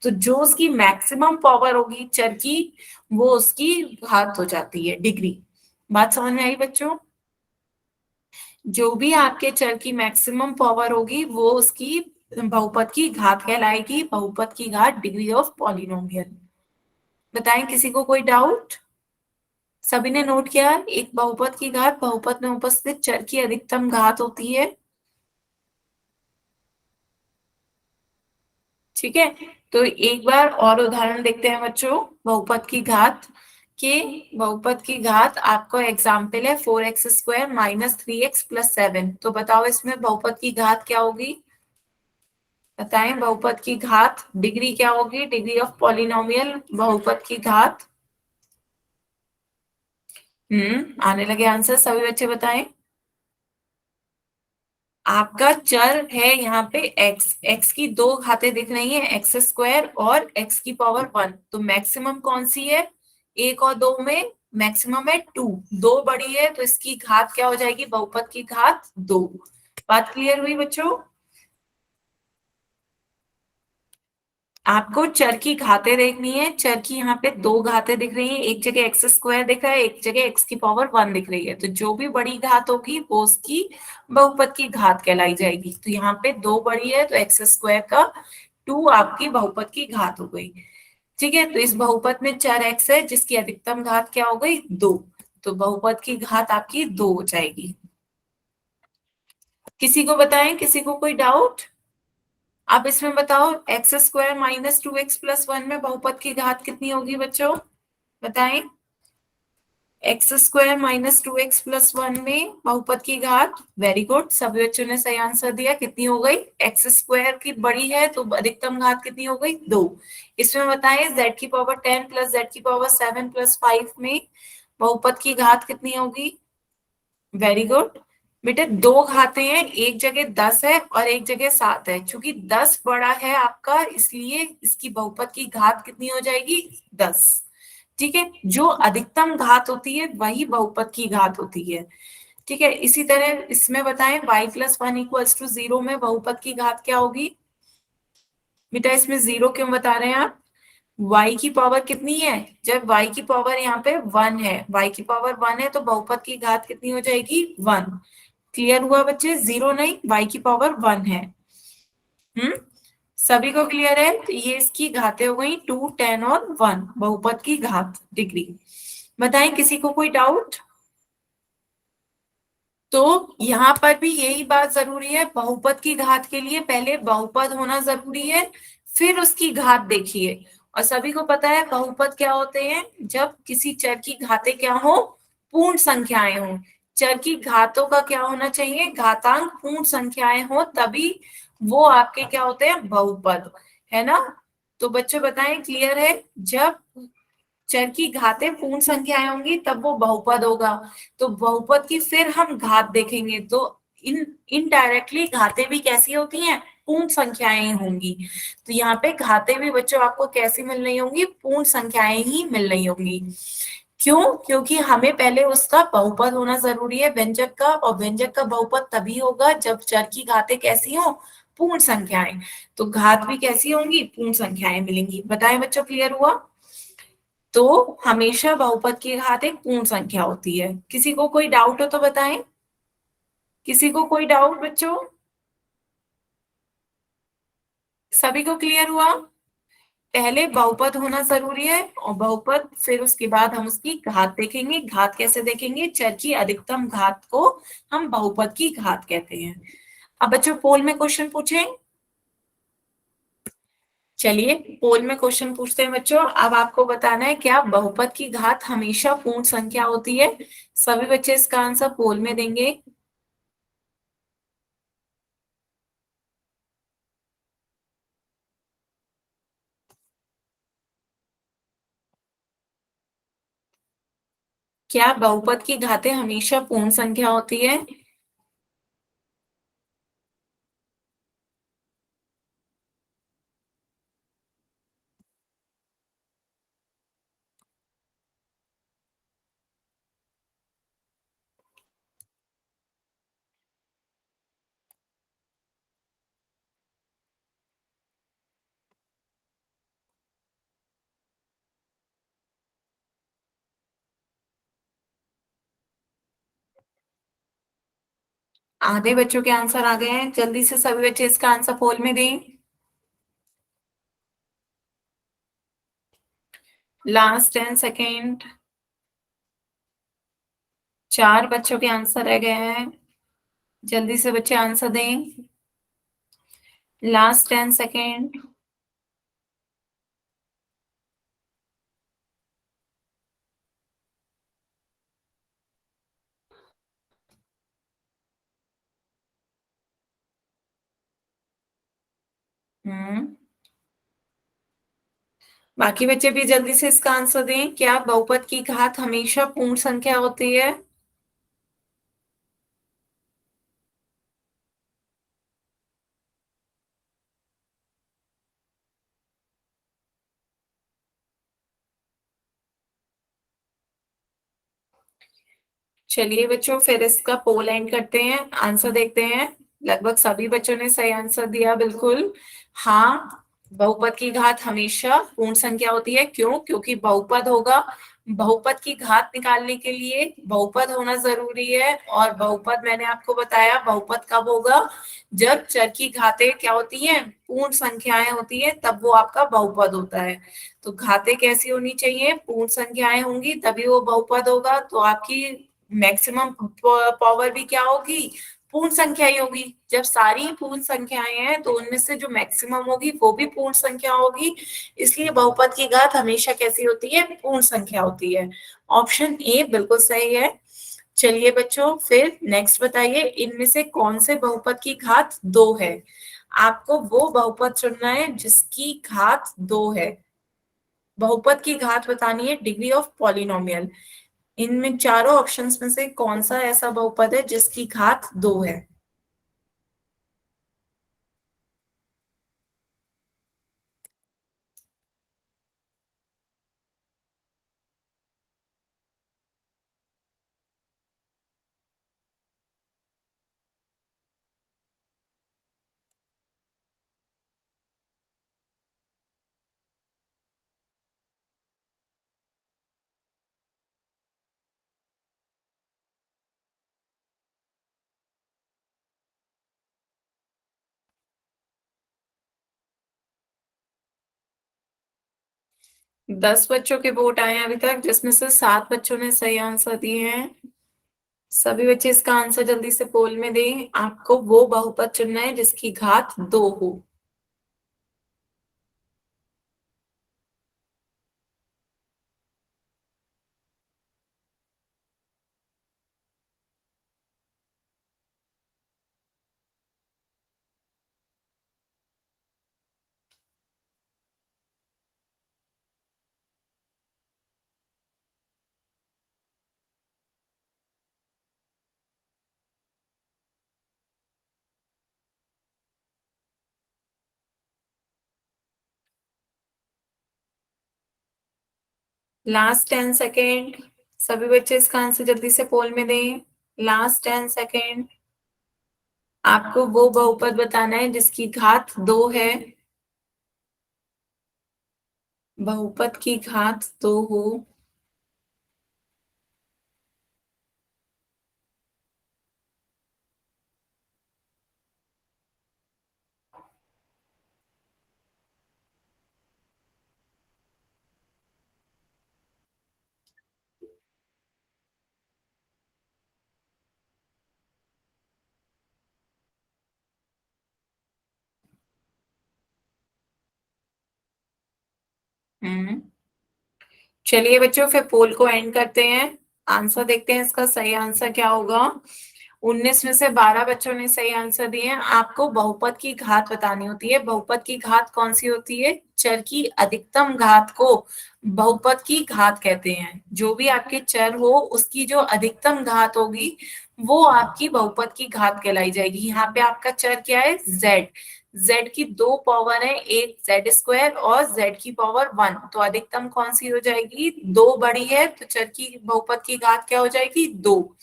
तो जो उसकी मैक्सिमम पावर होगी चर की, वो उसकी घात हो जाती है, डिग्री। बात समझ में आई बच्चों? जो भी आपके चर की मैक्सिमम पावर होगी वो उसकी बहुपद की घात कहलाएगी। बहुपद की घात, डिग्री ऑफ पॉलिनोमियल। बताएं किसी को कोई डाउट? सभी ने नोट किया? एक बहुपद की घात बहुपद में उपस्थित चर की अधिकतम घात होती है। ठीक है, तो एक बार और उदाहरण देखते हैं बच्चों बहुपद की घात के। बहुपद की घात आपका एग्जाम्पल है 4x² माइनस 3x+7। तो बताओ इसमें बहुपद की घात क्या होगी? बताएं बहुपद की घात डिग्री क्या होगी? डिग्री ऑफ पॉलिनोमियल बहुपद की घात। आने लगे आंसर, सभी बच्चे बताएं। आपका चर है यहाँ पे x की दो घातें दिख रही है, x² और x की पावर 1। तो मैक्सिमम कौन सी है? एक और दो में मैक्सिमम है 2। दो बड़ी है तो इसकी घात क्या हो जाएगी? बहुपद की घात 2। बात क्लियर हुई बच्चों? आपको चर की घातें देखनी है। चर की यहाँ पे दो घातें दिख रही हैं, एक जगह x² दिख रहा है, एक जगह x की पावर 1 दिख रही है। तो जो भी बड़ी घात होगी वो उसकी बहुपद की घात कहलाई जाएगी। तो यहाँ पे दो बड़ी है तो x² का 2 आपकी बहुपद की घात हो गई। ठीक है, तो इस बहुपद में चर x है जिसकी अधिकतम घात क्या हो गई? 2। तो बहुपद की घात आपकी 2 हो जाएगी। किसी को बताएं, किसी को कोई डाउट? अब इसमें बताओ x² माइनस 2x+1 में बहुपद की घात कितनी होगी बच्चों? बताएं। x² माइनस 2x+1 में बहुपद की घात। वेरी गुड, सभी बच्चों ने सही आंसर दिया। कितनी हो गई? x² की बड़ी है तो अधिकतम घात कितनी हो गई? 2। इसमें बताएं z की पावर 10 प्लस z की पावर 7 प्लस 5 में बहुपद की घात कितनी होगी? वेरी गुड बेटे, दो घातें हैं, एक जगह 10 है और एक जगह 7 है। चूंकि 10 बड़ा है आपका इसलिए इसकी बहुपद की घात कितनी हो जाएगी? 10। ठीक है, जो अधिकतम घात होती है वही बहुपद की घात होती है। ठीक है, इसी तरह इसमें बताएं y+1=0 में बहुपद की घात क्या होगी? बेटा इसमें 0 क्यों बता रहे हैं आप? y की पावर कितनी है? जब y की पावर यहाँ पे 1 है, y की पावर 1 है तो बहुपद की घात कितनी हो जाएगी? 1। क्लियर हुआ बच्चे? 0 नहीं, y की पावर 1 है। सभी को क्लियर है? तो ये इसकी घातें हो गई 2, 10 और 1, बहुपद की घात, डिग्री। बताएं किसी को कोई डाउट? तो यहाँ पर भी यही बात जरूरी है, बहुपद की घात के लिए पहले बहुपद होना जरूरी है, फिर उसकी घात देखिए। और सभी को पता है बहुपद क्या होते हैं? जब किसी चर की घातें क्या हो? पूर्ण संख्याएं हो। चर की घातों का क्या होना चाहिए? घातांक पूर्ण संख्याएं हो, तभी वो आपके क्या होते हैं? बहुपद, है ना। तो बच्चों बताएं, क्लियर है? जब चर की घातें पूर्ण संख्याएं होंगी तब वो बहुपद होगा। तो बहुपद की फिर हम घात देखेंगे तो इनडायरेक्टली घातें भी कैसी होती हैं? पूर्ण संख्याएं होंगी। तो यहाँ पे घातें भी बच्चों आपको कैसी मिल रही होंगी? पूर्ण संख्याएं ही मिल रही होंगी। क्यों? क्योंकि हमें पहले उसका बहुपद होना जरूरी है व्यंजक का, और व्यंजक का बहुपद तभी होगा जब चर की घातें कैसी हो? पूर्ण संख्याएं। तो घात भी कैसी होंगी? पूर्ण संख्याएं मिलेंगी। बताएं बच्चों, क्लियर हुआ? तो हमेशा बहुपद की घात एक पूर्ण संख्या होती है। किसी को कोई डाउट हो तो बताएं। किसी को कोई डाउट बच्चों? सभी को क्लियर हुआ? पहले बहुपद होना जरूरी है और बहुपद, फिर उसके बाद हम उसकी घात देखेंगे। घात कैसे देखेंगे? चर की अधिकतम घात को हम बहुपद की घात कहते हैं। अब बच्चों पोल में क्वेश्चन पूछें। चलिए पोल में क्वेश्चन पूछते हैं बच्चों। अब आपको बताना है क्या बहुपद की घात हमेशा पूर्ण संख्या होती है? सभी बच्चे इसका आंसर पोल में देंगे। क्या बहुपद की घातें हमेशा पूर्ण संख्या होती है? आधे बच्चों के आंसर आ गए हैं, जल्दी से सभी बच्चे इसका आंसर पोल में दें। Last 10 second. 4 बच्चों के आंसर रह गए हैं, जल्दी से बच्चे आंसर दें। Last 10 second. हम्म बाकी बच्चे भी जल्दी से इसका आंसर दें। क्या बहुपद की घात हमेशा पूर्ण संख्या होती है? चलिए बच्चों, फिर इसका पोल एंड करते हैं, आंसर देखते हैं। लगभग सभी बच्चों ने सही आंसर दिया, बिल्कुल। हाँ, बहुपद की घात हमेशा पूर्ण संख्या होती है। क्यों? क्योंकि बहुपद होगा, बहुपद की घात निकालने के लिए बहुपद होना जरूरी है। और बहुपद मैंने आपको बताया, बहुपद कब होगा? जब चर की घातें क्या होती हैं? पूर्ण संख्याएं होती हैं, तब वो आपका बहुपद होता है। तो घातें कैसी होनी चाहिए? पूर्ण संख्याएं होंगी तभी वो बहुपद होगा। तो आपकी मैक्सिमम पावर भी क्या होगी? पूर्ण संख्या ही होगी। जब सारी पूर्ण संख्याएं हैं तो उनमें से जो मैक्सिमम होगी वो भी पूर्ण संख्या होगी। इसलिए बहुपद की घात हमेशा कैसी होती है? पूर्ण संख्या होती है। ऑप्शन ए बिल्कुल सही है। चलिए बच्चों, फिर नेक्स्ट बताइए, इनमें से कौन से बहुपद की घात 2 है? आपको वो बहुपद चुनना है जिसकी घात 2 है। बहुपद की घात बतानी है, डिग्री ऑफ पॉलिनोमियल। इनमें चारों ऑप्शंस में से कौन सा ऐसा बहुपद है जिसकी घात 2 है? दस बच्चों के वोट आए हैं अभी तक, जिसमें से 7 बच्चों ने सही आंसर दिए हैं। सभी बच्चे इसका आंसर जल्दी से पोल में दें। आपको वो बहुपद चुनना है जिसकी घात 2 हो। Last 10 second. सभी बच्चे इसका आंसर जल्दी से पोल में दें। Last 10 second. आपको वो बहुपद बताना है जिसकी घात 2 है। बहुपद की घात 2 हो। हम्म चलिए बच्चों, फिर पोल को एंड करते हैं, आंसर देखते हैं इसका सही आंसर क्या होगा। 19 में से 12 बच्चों ने सही आंसर दिए हैं। आपको बहुपद की घात बतानी होती है। बहुपद की घात कौन सी होती है? चर की अधिकतम घात को बहुपद की घात कहते हैं। जो भी आपके चर हो उसकी जो अधिकतम घात होगी वो आपकी बहुपद की घात कहलाई जाएगी। यहाँ पे आपका चर क्या है? z। z की दो पावर है, एक z² और z की पावर 1। तो अधिकतम कौन सी हो जाएगी? 2 बड़ी है तो चर की बहुपद की घात क्या हो जाएगी? 2।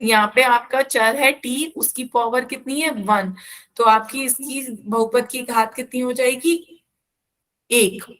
यहाँ पे आपका चर है t, उसकी पावर कितनी है? 1। तो आपकी इसकी बहुपद की घात कितनी हो जाएगी? 1।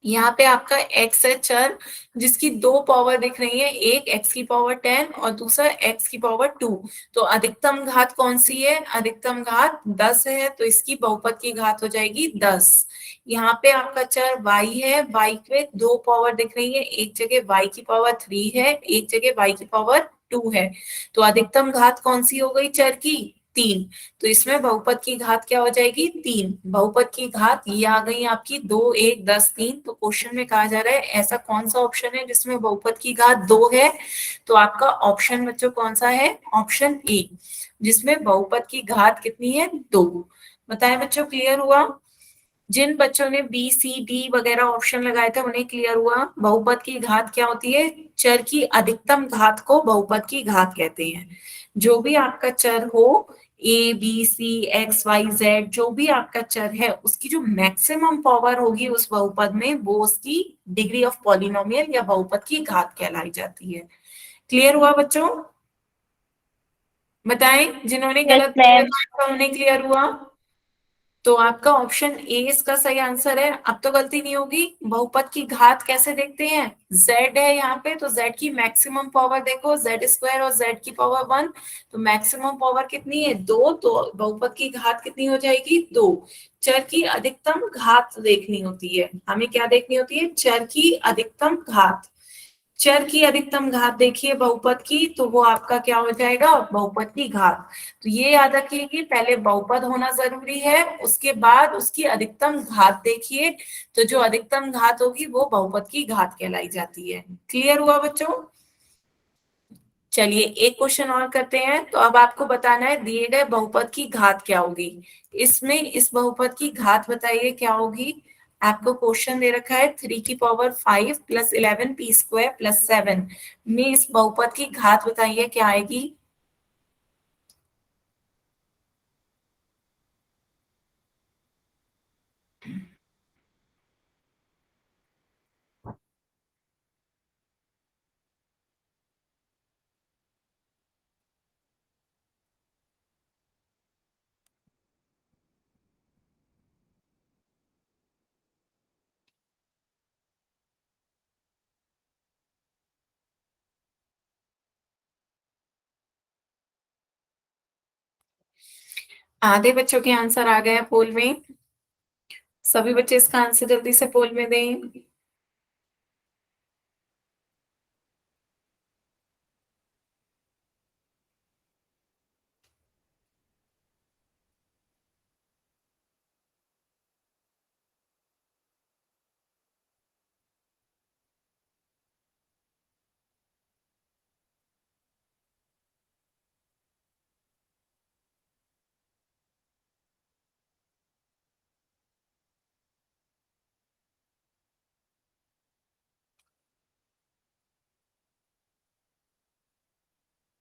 यहाँ पे आपका x है चर, जिसकी दो पावर दिख रही है, एक x की पावर 10 और दूसरा x की पावर 2। तो अधिकतम घात कौन सी है? अधिकतम घात 10 है, तो इसकी बहुपद की घात हो जाएगी 10। यहाँ पे आपका चर y है, y पे दो पावर दिख रही है, एक जगह y की पावर 3 है, एक जगह y की पावर 2 है। तो अधिकतम घात कौन सी हो गई चर की? 3। तो इसमें बहुपद की घात क्या हो जाएगी? 3। बहुपद की घात ये आ गई आपकी 2, 1, 10, 3। तो क्वेश्चन में कहा जा रहा है ऐसा कौन सा ऑप्शन है जिसमें बहुपद की घात 2 है? तो आपका ऑप्शन बच्चों कौन सा है? ऑप्शन ए, जिसमें बहुपद की घात कितनी है? 2। बताएं बच्चों, क्लियर हुआ? जिन बच्चों ने बी सी डी वगैरह ऑप्शन लगाए थे उन्हें क्लियर हुआ? बहुपद की घात क्या होती है? चर की अधिकतम घात को बहुपद की घात कहते हैं। जो भी आपका चर हो, A B C X Y Z, जो भी आपका चर है उसकी जो मैक्सिमम पावर होगी उस बहुपद में, वो उसकी डिग्री ऑफ पॉलिनोमियल या बहुपद की घात कहलाई जाती है। क्लियर हुआ बच्चों? बताएं, जिन्होंने यस गलत मैम। किया था उन्हें क्लियर हुआ? तो आपका ऑप्शन ए इसका सही आंसर है। अब तो गलती नहीं होगी। बहुपद की घात कैसे देखते हैं? z है यहाँ पे, तो z की मैक्सिमम पावर देखो, z² और z की पावर 1। तो मैक्सिमम पावर कितनी है? 2। तो बहुपद की घात कितनी हो जाएगी? 2। चर की अधिकतम घात देखनी होती है हमें। क्या देखनी होती है? चर की अधिकतम घात। चर की अधिकतम घात देखिए बहुपद की, तो वो आपका क्या हो जाएगा? बहुपद की घात। तो ये याद रखिए कि पहले बहुपद होना जरूरी है, उसके बाद उसकी अधिकतम घात देखिए। तो जो अधिकतम घात होगी वो बहुपद की घात कहलाई जाती है। क्लियर हुआ बच्चों? चलिए एक क्वेश्चन और करते हैं। तो अब आपको बताना है दिए गए बहुपद की घात क्या होगी। इसमें इस बहुपद की घात बताइए क्या होगी। आपको क्वेश्चन दे रखा है 3 की पावर 5 प्लस 11p² प्लस 7 में इस बहुपद की घात बताइए क्या आएगी। आधे बच्चों के आंसर आ गए पोल में। सभी बच्चे इसका आंसर जल्दी से पोल में दें।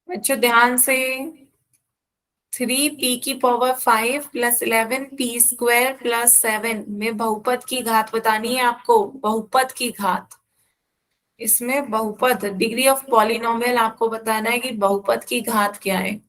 बच्चों ध्यान से, 3p⁵ प्लस 11p² प्लस 7 में बहुपद की घात बतानी है आपको। बहुपद की घात, इसमें बहुपद डिग्री ऑफ पॉलिनोमियल आपको बताना है कि बहुपद की घात क्या है।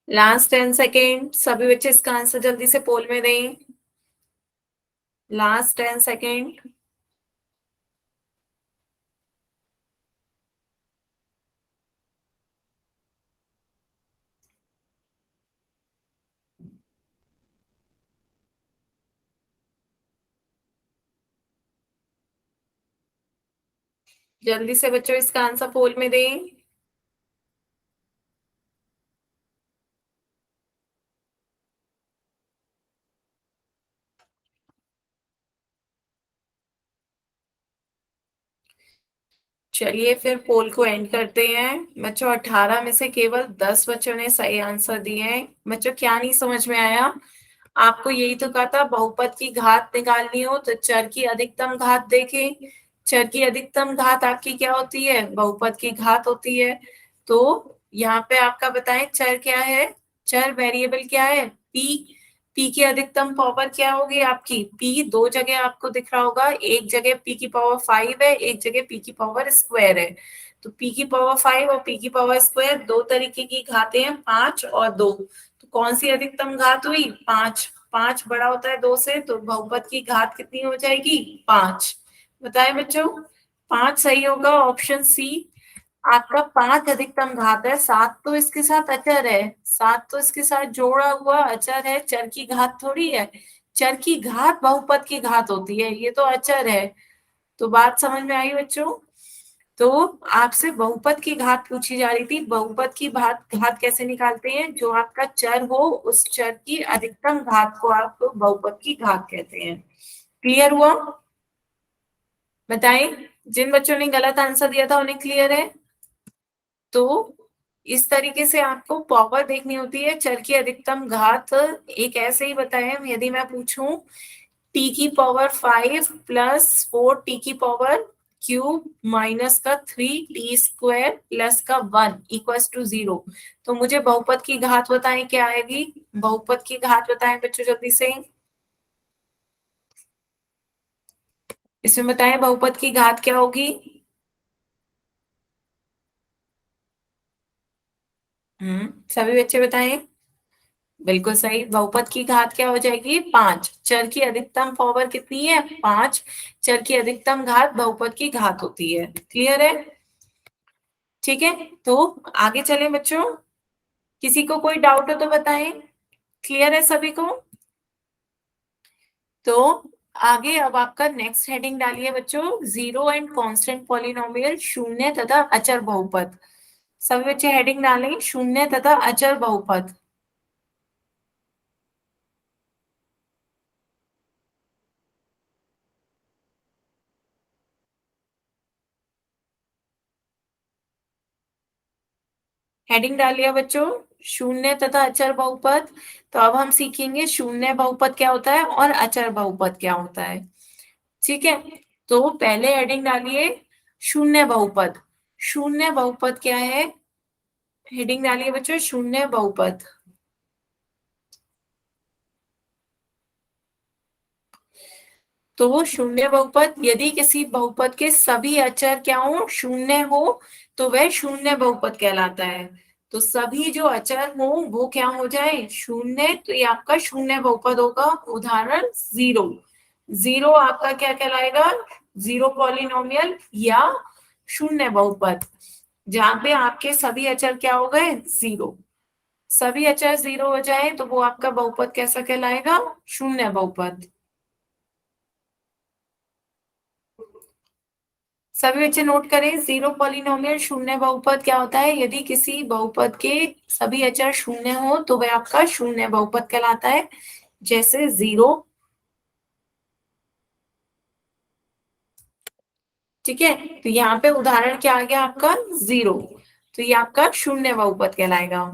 लास्ट 10 सेकेंड, सभी बच्चे इसका आंसर जल्दी से पोल में दें। Last 10 second. जल्दी से बच्चों इसका आंसर पोल में दें। चलिए फिर पोल को एंड करते हैं। बच्चों 18 में से केवल 10 बच्चों ने सही आंसर दिए हैं। बच्चों क्या नहीं समझ में आया? आपको यही तो कहा था बहुपद की घात निकालनी हो तो चर की अधिकतम घात देखें। चर की अधिकतम घात आपकी क्या होती है? बहुपद की घात होती है। तो यहाँ पे आपका बताएं चर क्या है? चर वेरिएबल क्या है? पी। पी की अधिकतम पावर क्या होगी आपकी? पी दो जगह आपको दिख रहा होगा, एक जगह पी की पावर 5 है, एक जगह पी की पावर स्क्वायर है। तो पी की पावर 5 और पी की पावर स्क्वायर दो तरीके की घातें हैं, 5 और 2। तो कौन सी अधिकतम घात हुई? 5। 5 बड़ा होता है 2 से, तो बहुपद की घात कितनी हो जाएगी? 5। बताए बच्चों? 5 सही होगा, ऑप्शन सी। आपका 5 अधिकतम घात है। 7 तो इसके साथ अचर है, 7 तो इसके साथ जोड़ा हुआ अचर है, चर की घात थोड़ी है। चर की घात बहुपद की घात होती है, ये तो अचर है। तो बात समझ में आई बच्चों? तो आपसे बहुपद की घात पूछी जा रही थी। बहुपद की घात कैसे निकालते हैं? जो आपका चर हो उस चर की अधिकतम घात को आप बहुपद की घात कहते हैं। क्लियर हुआ? बताएं, जिन बच्चों ने गलत आंसर दिया था उन्हें क्लियर है? तो इस तरीके से आपको पावर देखनी होती है, चर की अधिकतम घात। एक ऐसे ही बताया, यदि मैं पूछूं टी की पावर 5 प्लस 4 टी की पावर क्यूब माइनस का 3 टी स्क्वायर प्लस का 1 इक्वल्स टू 0, तो मुझे बहुपद की घात बताएं क्या आएगी? बहुपद की घात बताएं बच्चों जल्दी से। इसमें बताएं बहुपद की घात क्या होगी? सभी बच्चे बताएं। बिल्कुल सही, बहुपद की घात क्या हो जाएगी? 5। चर की अधिकतम पावर कितनी है? 5। चर की अधिकतम घात बहुपद की घात होती है। क्लियर है? ठीक है, तो आगे चलें बच्चों। किसी को कोई डाउट हो तो बताएं। क्लियर है सभी को? तो आगे अब आपका नेक्स्ट हेडिंग डालिए बच्चों, जीरो एंड कांस्टेंट पॉलिनोमियल, शून्य तथा अचर बहुपद। सभी बच्चे हेडिंग डालें, शून्य तथा अचर बहुपद। हेडिंग डाल लिया बच्चों, शून्य तथा अचर बहुपद। तो अब हम सीखेंगे शून्य बहुपद क्या होता है और अचर बहुपद क्या होता है। ठीक है, तो पहले हेडिंग डालिए शून्य बहुपद। शून्य बहुपद क्या है? हेडिंग डालिए बच्चों, शून्य बहुपद। तो शून्य बहुपद, यदि किसी बहुपद के सभी अचर क्या हो? शून्य हो, तो वह शून्य बहुपद कहलाता है। तो सभी जो अचर हो वो क्या हो जाए? शून्य, तो ये आपका शून्य बहुपद होगा। उदाहरण 0। 0 आपका क्या कहलाएगा? जीरो पॉलिनोमियल या शून्य बहुपद, जहां पे आपके सभी अचर क्या हो गए? 0। सभी अचर 0 हो जाए तो वो आपका बहुपद कैसा कहलाएगा? शून्य बहुपद। सभी बच्चे नोट करें, जीरो पॉलिनोमियल शून्य बहुपद क्या होता है? यदि किसी बहुपद के सभी अचर शून्य हो तो वह आपका शून्य बहुपद कहलाता है। जैसे 0। ठीक है, तो यहाँ पे उदाहरण क्या आ गया आपका? 0। तो ये आपका शून्य बहुपद कहलाएगा।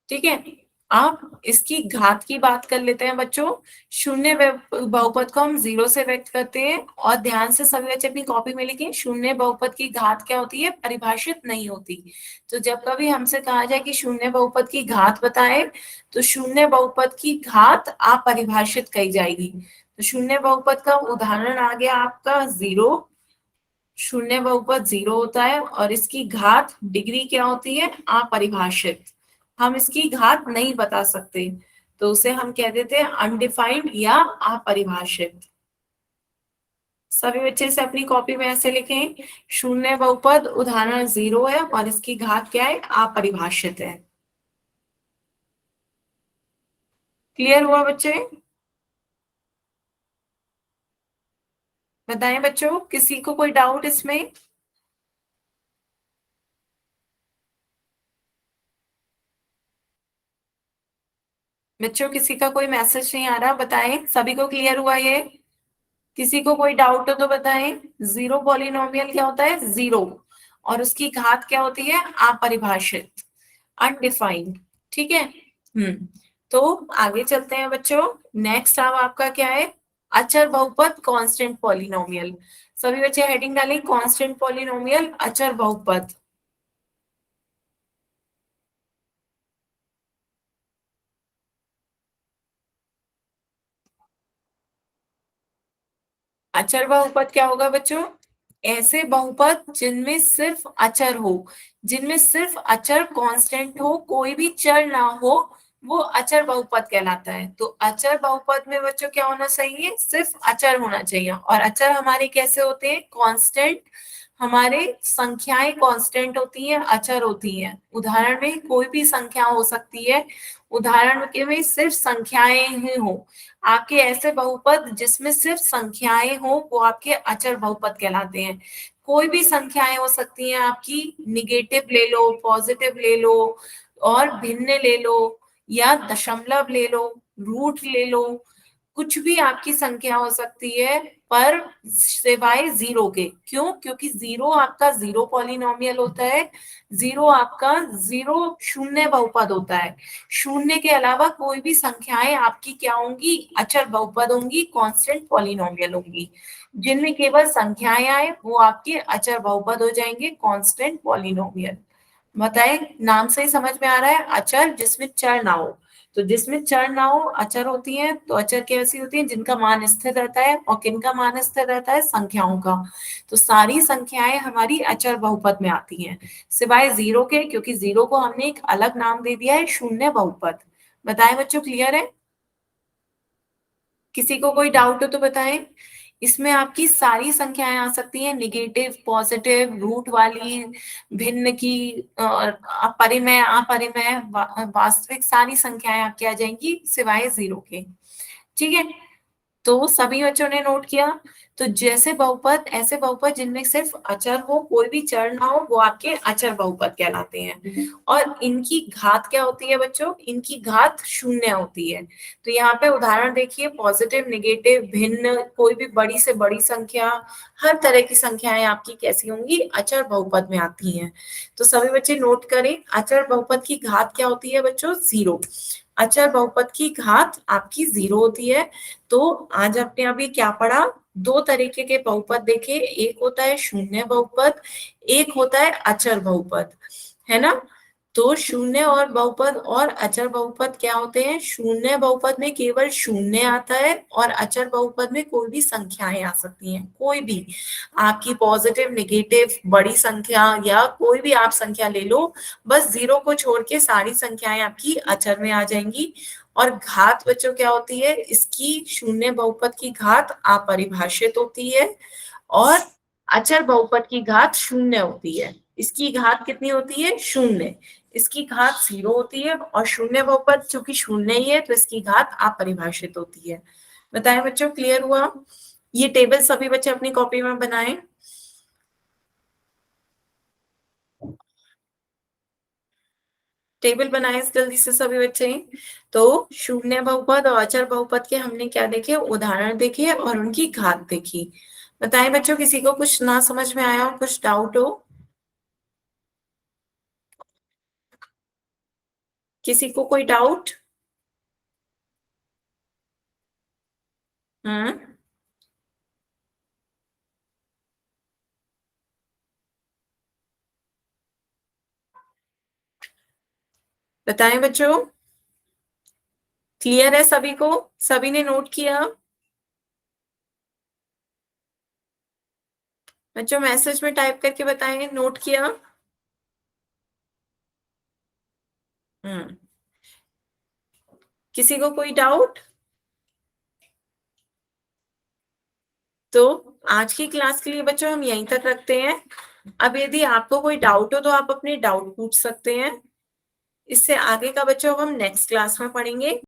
ठीक है, आप इसकी घात की बात कर लेते हैं बच्चों। शून्य बहुपद को हम 0 से व्यक्त करते हैं, और ध्यान से सभी बच्चे अपनी कॉपी में लिखें, शून्य बहुपद की घात क्या होती है? परिभाषित नहीं होती। तो जब कभी हमसे कहा जाए कि शून्य बहुपद की घात बताएं, तो शून्य बहुपद की घात अपरिभाषित कही जाएगी। तो शून्य बहुपद का उदाहरण आ गया आपका 0। शून्य बहुपद 0 होता है और इसकी घात डिग्री क्या होती है, अपरिभाषित। हम इसकी घात नहीं बता सकते, तो उसे हम कह देते हैं अनडिफाइंड या अपरिभाषित। सभी बच्चे से अपनी कॉपी में ऐसे लिखें, शून्य बहुपद उदाहरण 0 है और इसकी घात क्या है, अपरिभाषित है। क्लियर हुआ बच्चे? बताएं बच्चों, किसी को कोई डाउट इसमें? बच्चों किसी का कोई मैसेज नहीं आ रहा, बताएं सभी को क्लियर हुआ ये? किसी को कोई डाउट हो तो बताएं। जीरो पॉलिनोमियल क्या होता है, जीरो, और उसकी घात क्या होती है, अपरिभाषित, अनडिफाइंड। ठीक है। तो आगे चलते हैं बच्चों। नेक्स्ट अब आपका क्या है, अचर बहुपद कांस्टेंट पॉलिनोमियल। सभी बच्चे हेडिंग डालें, कांस्टेंट पॉलिनोमियल अचर बहुपद। अचर बहुपद क्या होगा बच्चों, ऐसे बहुपद जिनमें सिर्फ अचर हो, जिनमें सिर्फ अचर कांस्टेंट हो, कोई भी चर ना हो, वो अचर बहुपद कहलाता है। तो अचर बहुपद में बच्चों क्या होना चाहिए, सिर्फ अचर होना चाहिए। और अचर हमारे कैसे होते हैं, कांस्टेंट। हमारे संख्याएं कांस्टेंट होती हैं, अचर होती हैं। उदाहरण में कोई भी संख्या हो सकती है, उदाहरण के में सिर्फ संख्याएं ही हो। आपके ऐसे बहुपद जिसमें सिर्फ संख्याएं हो, वो आपके अचर बहुपद कहलाते हैं। कोई भी संख्याएं हो सकती हैं आपकी, निगेटिव ले लो, पॉजिटिव ले लो, और भिन्न ले लो, या दशमलव ले लो, रूट ले लो, कुछ भी आपकी संख्या हो सकती है, पर सिवाय जीरो के। क्यों? क्योंकि जीरो आपका जीरो पॉलिनोमियल होता है, जीरो आपका जीरो शून्य बहुपद होता है। शून्य के अलावा कोई भी संख्याएं आपकी क्या होंगी, अचर बहुपद होंगी, कांस्टेंट पॉलिनोमियल होंगी। जिनमें केवल संख्याएं आए वो आपके अचर बहुपद हो जाएंगे, कांस्टेंट पॉलिनोमियल। बताएं, नाम से ही समझ में आ रहा है, अचर जिसमें चर ना हो। तो जिसमें चर ना हो अचर होती है। तो अचर कैसी होती है, जिनका मान स्थिर रहता है। और किनका मान स्थिर रहता है, संख्याओं का। तो सारी संख्याएं हमारी अचर बहुपद में आती हैं, सिवाय जीरो के, क्योंकि जीरो को हमने एक अलग नाम दे दिया है, शून्य बहुपद। बताएं बच्चों, क्लियर है? किसी को कोई डाउट हो तो बताएं। इसमें आपकी सारी संख्याएं आ सकती हैं, निगेटिव, पॉजिटिव, रूट वाली, भिन्न की, परिमेय, अपरिमेय, वास्तविक, सारी संख्याएं आपकी आ जाएंगी सिवाय जीरो के। ठीक है, तो सभी बच्चों ने नोट किया। तो जैसे बहुपद, ऐसे बहुपद जिनमें सिर्फ अचर हो, कोई भी चर ना हो, वो आपके अचर बहुपद कहलाते हैं। और इनकी घात क्या होती है बच्चों, इनकी घात शून्य होती है। तो यहाँ पे उदाहरण देखिए, पॉजिटिव, निगेटिव, भिन्न, कोई भी बड़ी से बड़ी संख्या, हर तरह की संख्याएं आपकी कैसी होंगी, अचर बहुपद में आती हैं। तो सभी बच्चे नोट करें, अचर बहुपद की घात क्या होती है बच्चों, जीरो। अचर बहुपद की घात आपकी जीरो होती है। तो आज आपने अभी क्या पढ़ा, दो तरीके के बहुपद देखे, एक होता है शून्य बहुपद, एक होता है अचर बहुपद, है ना। तो शून्य और बहुपद और अचर बहुपद क्या होते हैं, शून्य बहुपद में केवल शून्य आता है, और अचर बहुपद में कोई भी संख्याएं आ सकती हैं, कोई भी आपकी पॉजिटिव, निगेटिव, बड़ी संख्या, या कोई भी आप संख्या ले लो, बस जीरो को छोड़ के सारी संख्याएं आपकी अचर में आ जाएंगी। और घात बच्चों क्या होती है, इसकी शून्य बहुपद की घात अपरिभाषित होती है, और अचर बहुपद की घात शून्य होती है। इसकी घात कितनी होती है, शून्य। इसकी घात जीरो होती है, और शून्य बहुपद चूंकि शून्य ही है, तो इसकी घात अपरिभाषित होती है। बताएं बच्चों, क्लियर हुआ? ये टेबल सभी बच्चे अपनी कॉपी में बनाएं। टेबल बनाए जल्दी से सभी बच्चे। तो शून्य बहुपद और अचर बहुपद के हमने क्या देखे, उदाहरण देखे और उनकी घात देखी। बताएं बच्चों, किसी को कुछ ना समझ में आया हो, कुछ डाउट हो? किसी को कोई डाउट? हम्म, बताएं बच्चों, क्लियर है सभी को? सभी ने नोट किया? बच्चों मैसेज में टाइप करके बताएं, नोट किया? किसी को कोई डाउट? तो आज की क्लास के लिए बच्चों हम यहीं तक रखते हैं। अब यदि आपको कोई डाउट हो तो आप अपने डाउट पूछ सकते हैं। इससे आगे का बच्चों हम नेक्स्ट क्लास में पढ़ेंगे।